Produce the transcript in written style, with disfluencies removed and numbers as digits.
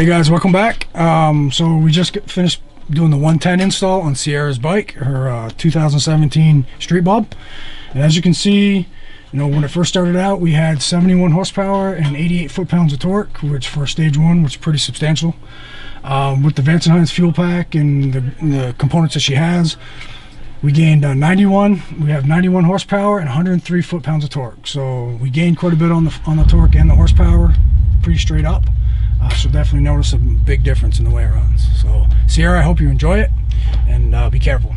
Hey guys, welcome back. So we just finished doing the 110 install on Sierra's bike, her 2017 Street Bob. And as you can see, when it first started out, we had 71 horsepower and 88 foot-pounds of torque, which for stage one was pretty substantial. With the Vance & Hines fuel pack and the components that she has, we gained 91. We have 91 horsepower and 103 foot-pounds of torque. So we gained quite a bit on the torque and the horsepower, pretty straight up. So definitely notice a big difference in the way it runs. So Sierra, I hope you enjoy it, and be careful.